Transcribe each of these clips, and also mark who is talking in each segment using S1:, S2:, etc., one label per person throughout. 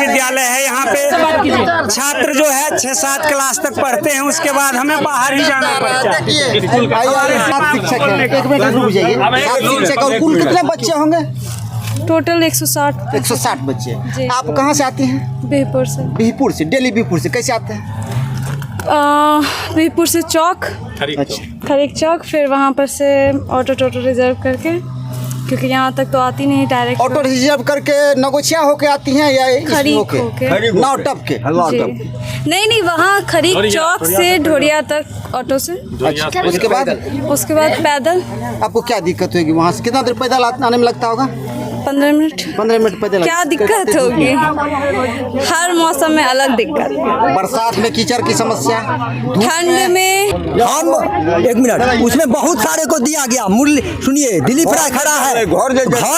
S1: विद्यालय है। यहाँ पे छात्र जो है 6-7 क्लास तक पढ़ते हैं, उसके बाद हमें बाहर ही जाना पड़ता है।
S2: शिक्षक है, एक मिनट रुक जाइए। 7 शिक्षक और कुल कितने बच्चे होंगे?
S3: टोटल 160
S2: बच्चे। आप कहाँ से आते हैं?
S3: बिहपुर से।
S2: बिहपुर से, दिल्ली बिहपुर से कैसे आते हैं?
S3: बिहपुर से चौक, खरीक चौक, फिर वहाँ पर से ऑटो रिजर्व करके, क्योंकि यहाँ तक तो आती नहीं डायरेक्ट।
S2: ऑटो रिजर्व करके नगोचिया होके आती हैं या
S3: खरीक होके?
S2: नाव टप के?
S3: नहीं, वहाँ खरीक चौक से ढोरिया तक ऑटो से।
S2: अच्छा, उसके बाद
S3: पैदल।
S2: आपको क्या दिक्कत होगी? वहाँ से कितना देर पैदल आने में लगता होगा?
S3: 15 मिनट
S2: पैदल।
S3: क्या दिक्कत होगी? हर मौसम में अलग दिक्कत।
S2: बरसात में कीचड़ की समस्या,
S3: ठंड में
S4: हम 1 मिनट, उसमें बहुत सारे को दिया गया। मूल्य सुनिए, दिलीप राय खड़ा है, घर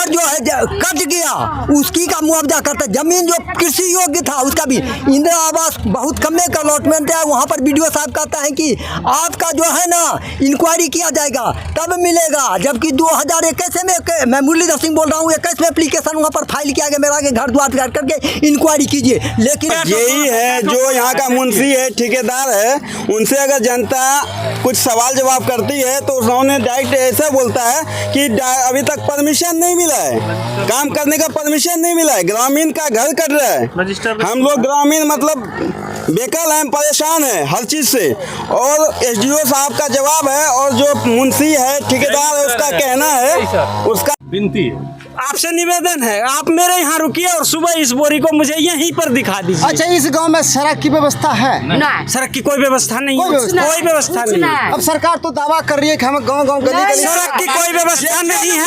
S4: जो है कट गया, उसकी का मुआवजा करता। जमीन जो कृषि योग्य था उसका भी इंदिरा आवास बहुत कमे का अलॉटमेंट है। वहाँ पर बीडीओ साहब कहता है कि आपका जो है ना इंक्वायरी किया जाएगा तब मिलेगा, जबकि 2021 में मैं मुरलीधर सिंह बोल रहा हूँ, 21 में एप्लीकेशन वहाँ पर फाइल किया गया मेरा के घर द्वार करके इंक्वायरी कीजिए। लेकिन
S1: यही है जो यहाँ का मुंशी है, ठेकेदार है, उनसे अगर जनता कुछ सवाल जवाब करती है तो उन्होंने डायरेक्ट ऐसा बोलता है कि अभी तक परमिशन नहीं मिला है, काम करने का परमिशन नहीं मिला है, ग्रामीण का घर कट रहा है। हम लोग ग्रामीण मतलब बेकल हैं, परेशान हैं हर चीज़ से। और एसडीओ साहब का जवाब है और जो मुंशी है, ठेकेदार है, उसका कहना है, उसका विनती है, आपसे निवेदन है, आप मेरे यहाँ रुकिए और सुबह इस बोरी को मुझे यहीं पर दिखा दीजिए।
S2: अच्छा, इस गांव में सड़क की व्यवस्था है?
S1: नहीं, सड़क की कोई व्यवस्था नहीं है, कोई व्यवस्था नहीं है।
S2: अब सरकार तो दावा कर रही है कि हम गांव गली
S1: सड़क की कोई व्यवस्था नहीं है।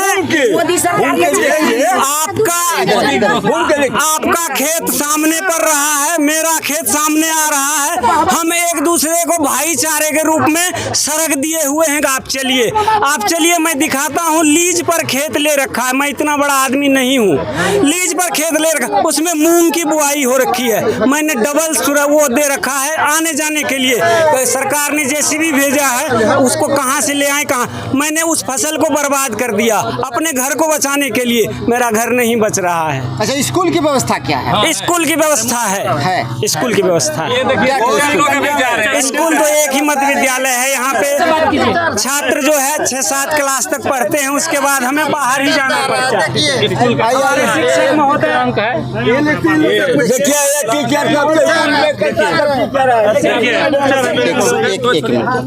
S1: आपका खेत सामने पर रहा है, मेरा खेत सामने आ रहा है, हम एक दूसरे को भाईचारे के रूप में सड़क दिए हुए हैं। आप चलिए मैं दिखाता हूँ। लीज पर खेत ले रखा है, मैं इतना बड़ा आदमी नहीं हूँ, लीज पर खेत ले रखा, उसमें मूंग की बुआई हो रखी है, मैंने डबल वो दे रखा है आने जाने के लिए। तो सरकार ने जेसीबी भेजा है, उसको कहाँ से ले आए, कहाँ, मैंने उस फसल को बर्बाद कर दिया अपने घर को बचाने के लिए, मेरा घर नहीं बच रहा है।
S2: अच्छा, स्कूल की व्यवस्था क्या है?
S1: स्कूल की व्यवस्था है, स्कूल की व्यवस्था है। स्कूल तो एक ही मध्य विद्यालय है। यहाँ पे छात्र जो है 6-7 क्लास तक पढ़ते हैं, उसके बाद हमें बाहर ही जाना पड़ता है। शिक्षक महोदय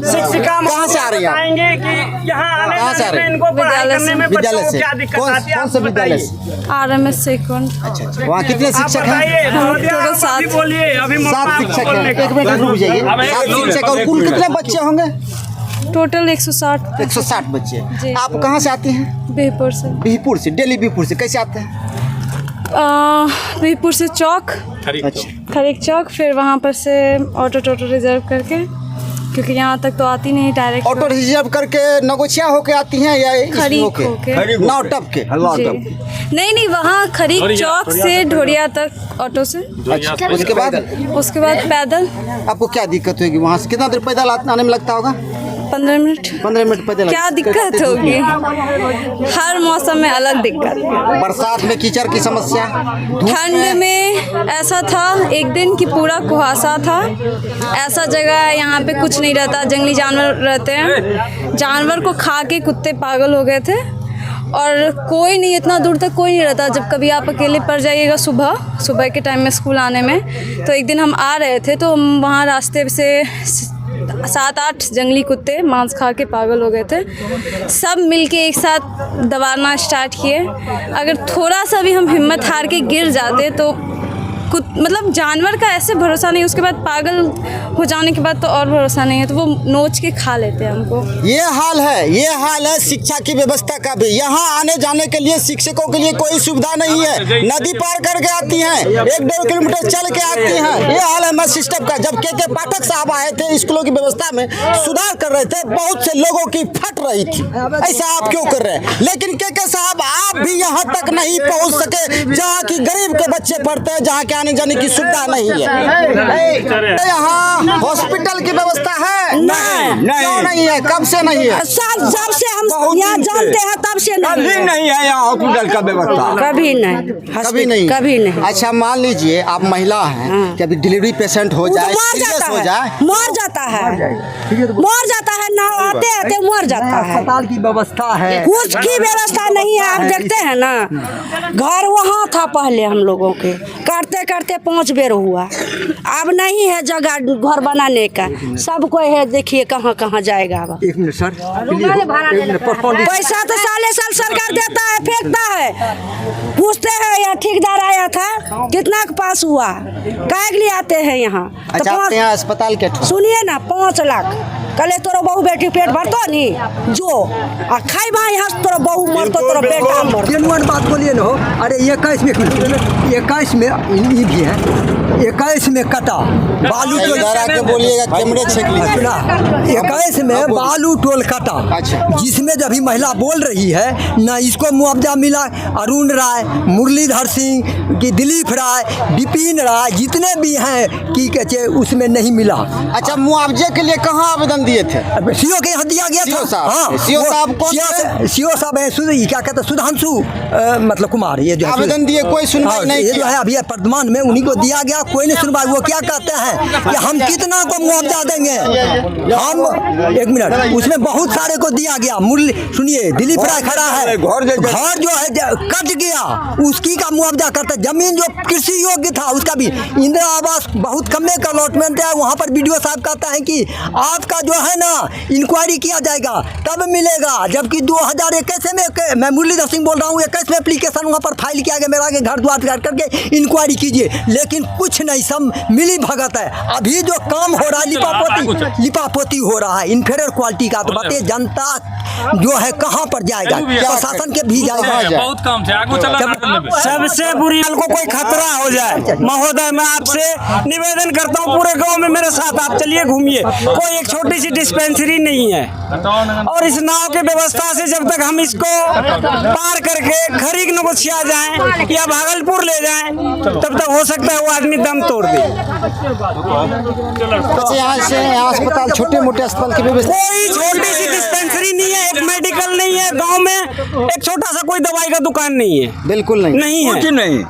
S1: शिक्षिका
S2: कहाँ से आ रही है?
S1: आएंगे कि यहाँ आने में इनको पढ़ाई करने में बच्चों को क्या दिक्कत आती है?
S2: कौन से विद्यालय से?
S3: RMS second.
S2: अच्छा, वहाँ कितने शिक्षक हैं?
S3: टोटल 7।
S1: बोलिए, अभी
S2: 7 शिक्षक हैं। एक मिनट रुक जाइए। 7 शिक्षक और कुल कितने बच्चे होंगे?
S3: टोटल 160
S2: बच्चे। आप कहाँ से आते हैं?
S3: बिहपुर से।
S2: बिहपुर से, दिल्ली बिहपुर से कैसे आते हैं?
S3: बिहपुर से चौक, खरीक चौक, फिर वहाँ पर से ऑटो रिजर्व करके, क्योंकि यहाँ तक तो आती नहीं डायरेक्ट।
S2: ऑटो रिजर्व करके नगोचिया होके आती हैं या
S3: खरीक होके?
S2: नाव टप के?
S3: नहीं, वहाँ खरीक चौक से ढोरिया तक ऑटो से।
S2: अच्छा, उसके बाद
S3: पैदल।
S2: आपको क्या दिक्कत होगी? वहाँ से कितना देर पैदल आने में लगता होगा?
S3: 15 मिनट
S2: पैदल।
S3: क्या दिक्कत होगी? हर मौसम में अलग दिक्कत।
S2: बरसात में कीचड़ की समस्या,
S3: ठंड में ऐसा था एक दिन कि पूरा कुहासा था, ऐसा जगह यहाँ पे कुछ नहीं रहता, जंगली जानवर रहते हैं, जानवर को खा के कुत्ते पागल हो गए थे और कोई नहीं, इतना दूर तक कोई नहीं रहता। जब कभी आप अकेले पड़ जाइएगा सुबह के टाइम में स्कूल आने में, तो एक दिन हम आ रहे थे तो हम वहाँ रास्ते से 7-8 जंगली कुत्ते मांस खा के पागल हो गए थे। सब मिलके एक साथ दबाना स्टार्ट किए। अगर थोड़ा सा भी हम हिम्मत हार के गिर जाते तो मतलब जानवर का ऐसे भरोसा नहीं, उसके बाद पागल हो जाने के बाद तो और भरोसा नहीं है, तो वो नोच के खा लेते हैं हमको।
S2: ये हाल है शिक्षा की व्यवस्था का भी। यहाँ आने जाने के लिए शिक्षकों के लिए कोई सुविधा नहीं है, नदी पार करके आती हैं, 1-1.5 किलोमीटर चल के आती हैं। ये हाल है मत सिस्टम का। जब के पाठक साहब आए थे, स्कूलों की व्यवस्था में सुधार कर रहे थे, बहुत से लोगों की फट रही थी, ऐसा आप क्यों कर रहे हैं? लेकिन के साहब आप भी यहाँ तक नहीं पहुँच सके जहाँ की गरीब के बच्चे पढ़ते हैं, जहाँ के आने जाने की सुविधा नहीं है। यहाँ हॉस्पिटल की व्यवस्था है? क्यों नहीं है? कब से नहीं है?
S5: जब से हम यहाँ जानते हैं तब से
S1: नहीं है यहाँ हॉस्पिटल का व्यवस्था।
S2: कभी नहीं।
S5: कभी नहीं।
S2: अच्छा मान लीजिए आप महिला हैं कि अभी डिलीवरी पेशेंट हो जाए, सीरियस हो जाए,
S5: मर जाता है ना, आते आते मर जाता है।
S4: अस्पताल की व्यवस्था है,
S5: कुछ की व्यवस्था नहीं है। आप देखते हैं ना, घर वहाँ था पहले हम लोगों के, करते करते 5 बेर हुआ। अब नहीं है जगह घर बनाने का, सब कोई है, देखिए कहाँ कहाँ जाएगा। अब
S4: 1 मिनट सर,
S5: पैसा तो साले साल सरकार देता है, फेंकता है। पूछते हैं यहाँ ठेकेदार आया था, कितना के पास हुआ, काय के लिए आते हैं यहाँ।
S2: अच्छा
S5: तो
S2: आपके यहाँ अस्पताल के
S5: सुनिए ना, 5 लाख कले तोरा बहू बेटी पेट भरतो नी जो आ खाई भाई यहाँ तोरा बहू मरतो, तोरा बेटा मरतो।
S4: जेनुअन बात बोलिए ना हो। अरे 21 में 21 में ये भी है, 21 में कटा बालू टोल
S2: के बोलिएगा, कैमरे छेक लीजिए।
S4: सुना, 21 में बालू टोल कटा।
S2: अच्छा।
S4: जिसमें जब ही महिला बोल रही है ना, इसको मुआवजा मिला। अरुण राय, मुरलीधर सिंह की, दिलीप राय, विपिन राय, जितने भी हैं की कहते उसमें नहीं मिला।
S2: अच्छा मुआवजे के लिए कहाँ आवेदन दिए थे?
S4: सीओ के यहाँ दिया गया था।
S2: सीओ साहब।
S4: हाँ,
S2: सीओ साहब कौन थे?
S4: सीओ साहब है क्या कहते हैं, सुधांशु मतलब कुमार। ये जो है
S2: आवेदन दिए, कोई सुनवाई नहीं
S4: ये
S2: की।
S4: जो है अभी वर्तमान में उन्हीं को दिया गया, कोई नहीं सुनवाई। वो क्या कहते हैं कि हम कितना को मुआवजा देंगे, हम 1 मिनट, उसमें बहुत सारे को दिया गया। मुरली सुनिए, दिलीप राय खड़ा है, घर जो है कट गया, उसकी का मुआवजा करते। जमीन जो कृषि योग्य था उसका भी इंदिरा आवास बहुत कम का अलॉटमेंट है। वहाँ पर बीडीओ साहब कहता है कि आपका जो है ना इंक्वायरी किया जाएगा तब मिलेगा। जबकि 2021 में मैं मुरलीधर सिंह बोल रहा हूँ, 21 में एप्लीकेशन वहाँ पर फाइल किया गया, मेरा आगे घर द्वार करके इंक्वायरी कीजिए, लेकिन कुछ नहीं, सब मिली भगत है। अभी जो काम हो रहा है लिपापोती हो रहा है इन्फीरियर क्वालिटी का। तो बताइए जनता जो है कहाँ पर जाएगा, प्रशासन के भी जाएगा।
S6: बहुत काम थे, आगू चला।
S1: सबसे बुरी को कोई खतरा हो जाए, महोदय मैं आपसे निवेदन करता हूँ, पूरे गांव में मेरे साथ आप चलिए घूमिए, कोई एक छोटी सी डिस्पेंसरी नहीं है। और इस नाव की व्यवस्था से जब तक हम इसको पार करके खरीक नगोछिया जाएं या भागलपुर ले जाएं, तब तक हो सकता है वो आदमी दम तोड़ दे।
S2: यहाँ अस्पताल, छोटे मोटे अस्पताल की व्यवस्था,
S1: कोई छोटी सी डिस्पेंसरी नहीं है, एक मेडिकल नहीं है गांव में, एक छोटा सा कोई दवाई का दुकान नहीं है,
S2: बिल्कुल नहीं
S1: है। नहीं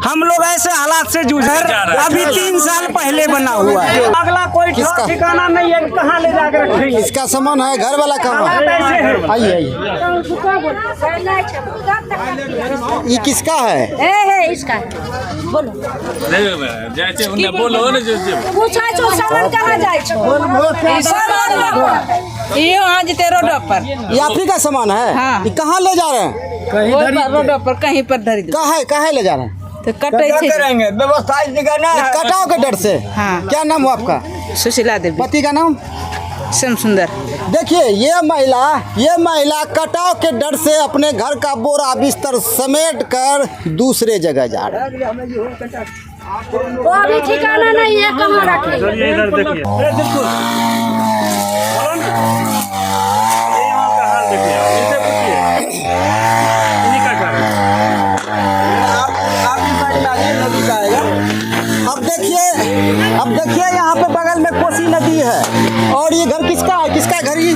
S1: हम लोग ऐसे हालात से जूझ रहे हैं। अभी 3 साल पहले बना हुआ है, अगला कोई ठिकाना नहीं है, कहाँ ले जाकर रखेंगे।
S2: इसका सामान है, घर वाला काम है। आइए ये किसका है?
S5: इसका बोलो,
S6: बोलो ना,
S5: पूछा छो सामान कहाँ जाए छो, ये वहाँ जीते रोड पर,
S2: ये आप ही का सामान है?
S5: हाँ।
S2: ये कहाँ ले जा रहे हैं?
S5: रोड पर कहीं पर धरी
S2: कहाँ ले जा रहे हैं?
S5: तो कटे
S1: करेंगे व्यवस्था
S2: कटाव के डर से।
S5: हाँ।
S2: क्या नाम हो आपका?
S5: सुशीला देवी।
S2: पति का नाम?
S5: श्याम सुंदर।
S2: देखिए ये महिला कटाव के डर से अपने घर का बोरा बिस्तर समेट कर दूसरे जगह जा रही है।
S5: वो अभी ठिकाना नहीं है, कहाँ रखे।
S6: इधर देखिए,
S2: अब देखिए यहाँ पे बगल में कोसी नदी है। और ये घर किसका है? किसका घर? ये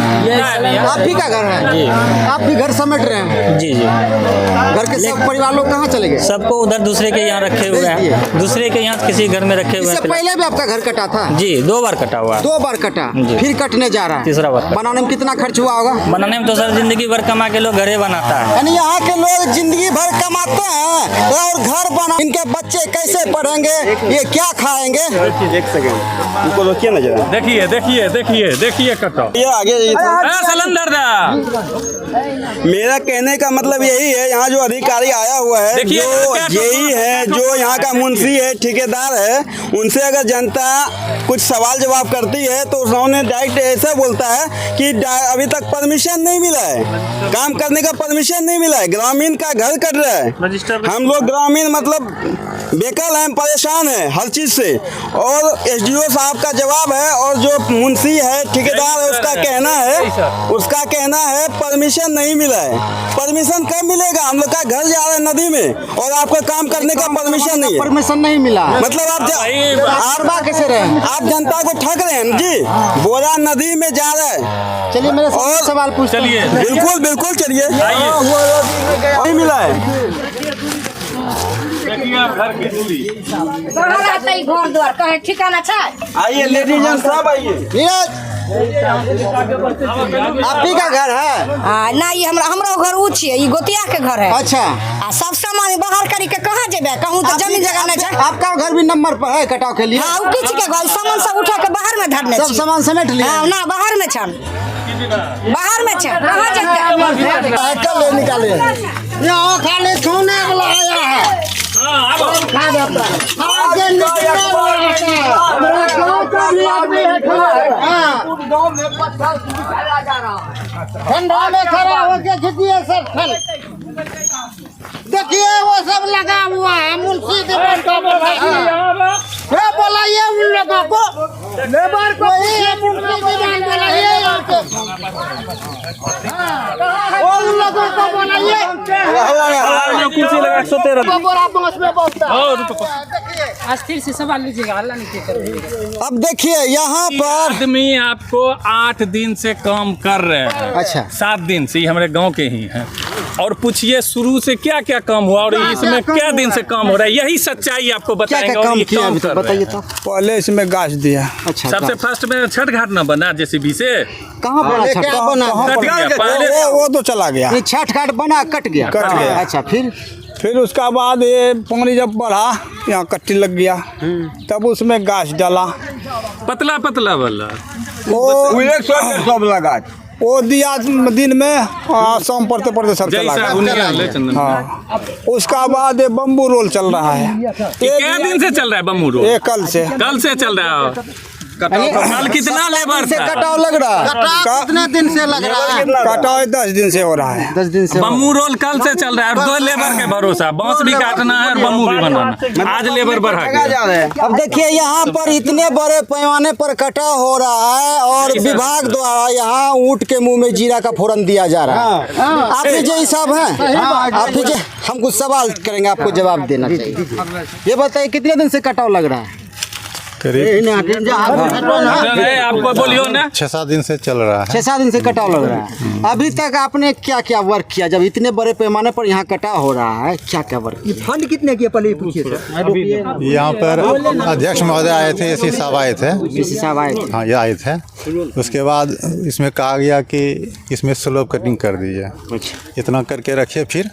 S2: आप ही का घर है? आप भी घर समेट रहे हैं?
S7: जी जी।
S2: घर के सब परिवार लोग कहाँ चले गए?
S7: सबको उधर दूसरे के यहाँ रखे हुए हैं, दूसरे के यहाँ किसी घर में रखे हुए
S2: इससे
S7: हैं।
S2: पहले भी आपका घर कटा था?
S7: जी 2 बार कटा हुआ है।
S2: 2 बार कटा,
S7: जी।
S2: फिर कटने जा रहा है,
S7: तीसरा बार।
S2: बनाने में कितना खर्च हुआ होगा?
S7: बनाने में तो सर जिंदगी भर कमा के लोग घरे बनाता है।
S2: यानी यहाँ के लोग जिंदगी भर कमाते हैं और घर बना, इनके बच्चे कैसे पढ़ेंगे, ये क्या खाएंगे?
S1: एक सेकंड उनको रोकिए ना जरा।
S6: देखिए कटो
S1: ये आगे
S6: सिलेंडर दा।
S1: मेरा कहने का मतलब यही है, यहाँ जो अधिकारी आया हुआ है,
S6: देखिए,
S1: जो
S6: क्या
S1: जेई है जो यहाँ का मुंशी है, ठेकेदार है, उनसे अगर जनता कुछ सवाल जवाब करती है तो उन्होंने डायरेक्ट ऐसा बोलता है कि अभी तक परमिशन नहीं मिला है, काम करने का परमिशन नहीं मिला है, ग्रामीण का घर कट रहा है। हम लोग ग्रामीण मतलब बेकल हैं, परेशान हैं हर चीज़ से। और एसडीओ साहब का जवाब है और जो मुंशी है, ठेकेदार है, उसका कहना है परमिशन नहीं मिला है। परमिशन कब मिलेगा? हम लोग का घर जा रहा है नदी में और आपको काम करने का परमिशन नहीं है।
S2: परमिशन नहीं मिला,
S1: मतलब आप
S2: कैसे रहे?
S1: आप जनता को ठग रहे हैं जी। बोरा नदी में जा रहा है।
S2: चलिए मेरे और सवाल पूछते हैं।
S6: चलिए
S1: बिल्कुल बिल्कुल चलिए। नहीं मिला है।
S6: देखिए आप घर की दूरी।
S5: घर द्वार कहे ठिकाना छै।
S1: आइए लेडीज साहब आइए।
S2: नीरज, आप ही का घर है?
S5: नहीं हमरा घर ऊ छियै, ई गोतिया के घर है।
S2: अच्छा,
S5: आ सब सामान बाहर करी के कहाँ जेबे? कहूँ तो जमीन जगह नहीं छै।
S2: आपका घर भी नंबर पर है कटाव के लिए?
S5: हाँ, ऊ किछ के घर सामान सब उठा के बाहर में धरने
S2: सब सामान समेट लिया?
S5: हाँ, ना बाहर में छन, बाहर में छन। कहाँ जगह
S2: ले निकाले। यहाँ खाली छूने वाला आया है। खा जाता है। आगे निकलने वाला है। मेरा गाँव का भी आदमी है खड़ा है। ठंडा में खड़ा होके खींचिए सर फल। देखिए वो सब लगा हुआ है। मुंशी के बोलाइए उन लोगों को, लेबर को ही मुंशी दीवान बोलाइए। उन लोगों को बोलाइए।
S6: कुर्सी लगा 113
S2: बोरा बस में बोलता है।
S8: अस्थिर से सवाल लीजिएगा, अल्लाह नहीं कहता।
S2: अब देखिए यहाँ पर
S6: आदमी आपको 8 दिन से काम कर रहे हैं।
S2: अच्छा,
S6: 7 दिन से, ये हमारे गांव के ही हैं। और पूछिए शुरू से क्या क्या काम हुआ और इसमें क्या दिन से काम हो रहा है, यही सच्चाई आपको बताएंगे। और ये काम कर रहे हैं।
S2: पहले इसमें गाछ दिया। अच्छा,
S6: सबसे फर्स्ट में छठ घाट ना बना जेसीबी से।
S2: कहाँ बना? क्या बना?
S6: कट गया पहले।
S2: वो तो चला गया। ये छठ घाट बना, कट गया। अच्छा, फिर उसका बाद ये पानी जब बढ़ा, यहाँ कट्टी लग गया, तब उसमें गाछ डाला,
S6: पतला पतला वाला
S2: सब लगा। वो दिया दिन में, शाम पड़ते पड़ते सब चला गया। हाँ, उसका बाद ये बम्बू रोल चल रहा है।
S6: क्या दिन से चल रहा है बम्बू रोल?
S2: ये कल से
S6: चल रहा है। कल कितना लेबर
S2: से कटाव लग रहा है? कितने दिन से लग रहा है? कटाव 10 दिन से हो रहा है। 10 दिन से।
S6: बम्बू रोल कल से चल रहा है और 2 लेबर के भरोसा, बांस भी काटना है और बम्बू भी बनाना। आज लेबर बढ़ा गया।
S2: अब देखिए यहाँ पर इतने बड़े पैमाने पर कटाव हो रहा है और विभाग द्वारा यहाँ ऊँट के मुंह में जीरा का फोरन दिया जा रहा है। आप ही जो हिसाब है, आप ही जो, हम कुछ सवाल करेंगे, आपको जवाब देना चाहिए। ये बताइए कितने दिन से कटाव लग रहा है?
S6: आपको बोलियो ना,
S9: 6-7 दिन से चल रहा है।
S2: 6-7 दिन से कटाव लग रहा है। अभी तक आपने क्या क्या वर्क किया? जब इतने बड़े पैमाने पर यहाँ कटाव हो रहा है, क्या क्या वर्क?
S4: फंड कितने किए पहले पूछिए सर।
S9: यहाँ पर अध्यक्ष महोदय आए थे, एसी साहब आए थे। हाँ, ये आए थे। उसके बाद इसमें कहा गया कि इसमें स्लोप कटिंग कर दीजिए, इतना करके रखिए फिर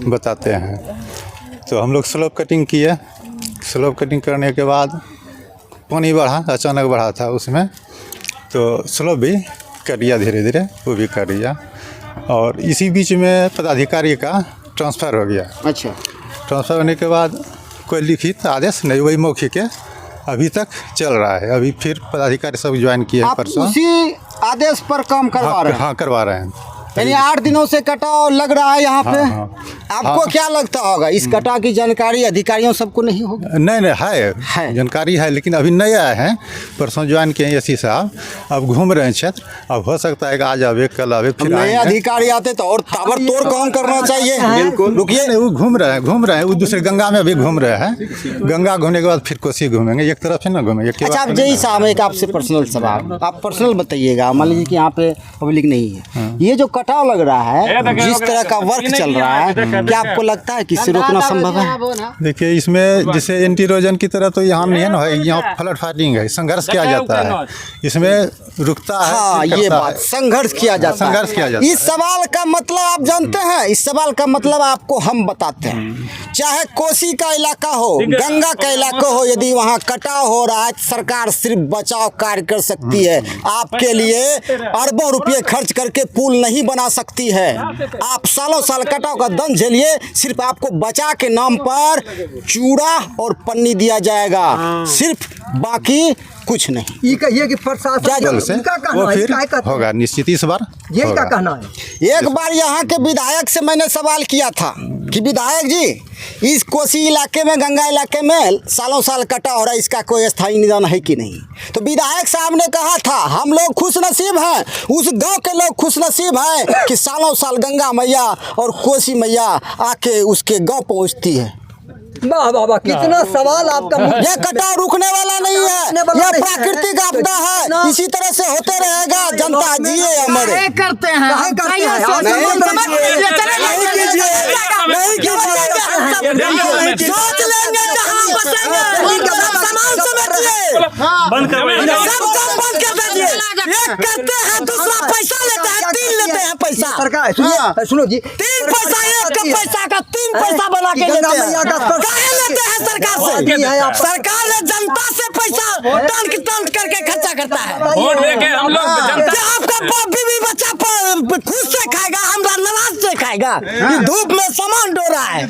S9: बताते हैं। तो हम लोग स्लोप कटिंग किए। स्लोप कटिंग करने के बाद पानी बढ़ा, अचानक बढ़ा था उसमें, तो स्लोप भी कर दिया धीरे धीरे, वो भी कर दिया। और इसी बीच में पदाधिकारी का ट्रांसफ़र हो गया।
S2: अच्छा,
S9: ट्रांसफ़र होने के बाद कोई लिखित आदेश नहीं, वही मौखिक है, अभी तक चल रहा है। अभी फिर पदाधिकारी सब ज्वाइन किए परसों।
S2: उसी आदेश पर काम करवा रहे हैं?
S9: हाँ, करवा रहे हैं।
S2: यानी 8 दिनों से कटाव लग रहा है यहाँ पे। आपको क्या लगता होगा, इस कटाव की जानकारी अधिकारियों सबको नहीं होगी?
S9: नहीं, है जानकारी है, लेकिन अभी नए आए हैं, परसों ज्वाइन किए एसी साहब, अब घूम रहे हैं क्षेत्र। अब हो सकता है कि आज आवे, कल आवे, फिर
S2: नए अधिकारी आते तो और ताबड़तोड़ काम करना चाहिए।
S9: बिल्कुल, रुकिए, वो घूम रहे हैं, वो दूसरे गंगा में अभी घूम रहे हैं। गंगा घूमने के बाद फिर कोसी घूमेंगे, एक तरफ है ना घूमेंगे।
S2: अच्छा, आप जय साहब, एक आपसे पर्सनल सवाल, आप पर्सनल बताइएगा। मान लीजिए कि यहाँ पे पब्लिक नहीं है, ये जो कटाव लग रहा है, जिस तरह का वर्क चल रहा है, क्या आपको लगता है कि इसे रोकना संभव है?
S9: देखिए, इसमें जैसे एंटी इरोजन की तरह तो यहाँ नहीं है ना, यहाँ फ्लड फाइटिंग है, संघर्ष किया जाता है, इसमें रुकता है।
S2: हाँ, ये बात, संघर्ष किया जाता है। इस सवाल का मतलब आप जानते हैं? इस सवाल का मतलब आपको हम बताते हैं। चाहे कोसी का इलाका हो, गंगा का इलाका हो, यदि वहाँ कटाव हो रहा है, सरकार सिर्फ बचाव कार्य कर सकती है। आपके लिए अरबों रुपये खर्च करके पुल नहीं बना बना सकती है। आप सालों साल कटाव का दंड झेलिए, सिर्फ आपको बचा के नाम पर चूड़ा और पन्नी दिया जाएगा, सिर्फ, बाकी कुछ नहीं।
S4: ये कहिए कि प्रशासन
S9: जल्द से
S4: इनका कहना
S9: वो
S4: है,
S9: फिर
S4: इनका कहना
S9: होगा निश्चित इस बार
S4: ये क्या
S9: होगा।
S4: कहना है?
S2: एक बार यहाँ के विधायक से मैंने सवाल किया था कि विधायक जी, इस कोसी इलाके में, गंगा इलाके में सालों साल कटा हो रहा है, इसका कोई स्थायी निदान है कि नहीं? तो विधायक साहब ने कहा था, हम लोग खुशनसीब हैं, उस गांव के लोग खुशनसीब हैं कि सालों साल गंगा मैया और कोसी मैया आके उसके गांव पहुँचती है।
S4: वाह वाह वाह, कितना सवाल आपका।
S2: ये कटाव रुकने वाला नहीं है, यह प्राकृतिक आपदा है, इसी तरह से होते रहेगा। जनता जिए अमर
S8: करते हैं
S1: सोच लेंगे कहाँ बसेंगे, सामान समेटिए,
S6: बंद करवाइए।
S1: सब काम बंद कर दीजिए। एक करते हैं, दूसरा पैसा लेते हैं, 3 लेते हैं पैसा,
S4: सरकार सुनिए, सुनो जी,
S1: 3 पैसा, एक का पैसा का 3 पैसा बना के लेते हैं। काहे लेते हैं सरकार से? सरकार ने जनता से पैसा टन करके खर्चा करता है।
S6: वोट देके हम लोग जनता
S1: क्या आपका बाप बीवी बच्चा खुद से खाएगा, हमरा नाराज से खाएगा? ये धूप में सामान डो रहा है,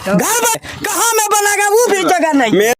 S1: घर में कहाँ में बनेगा वो भी जगह नहीं।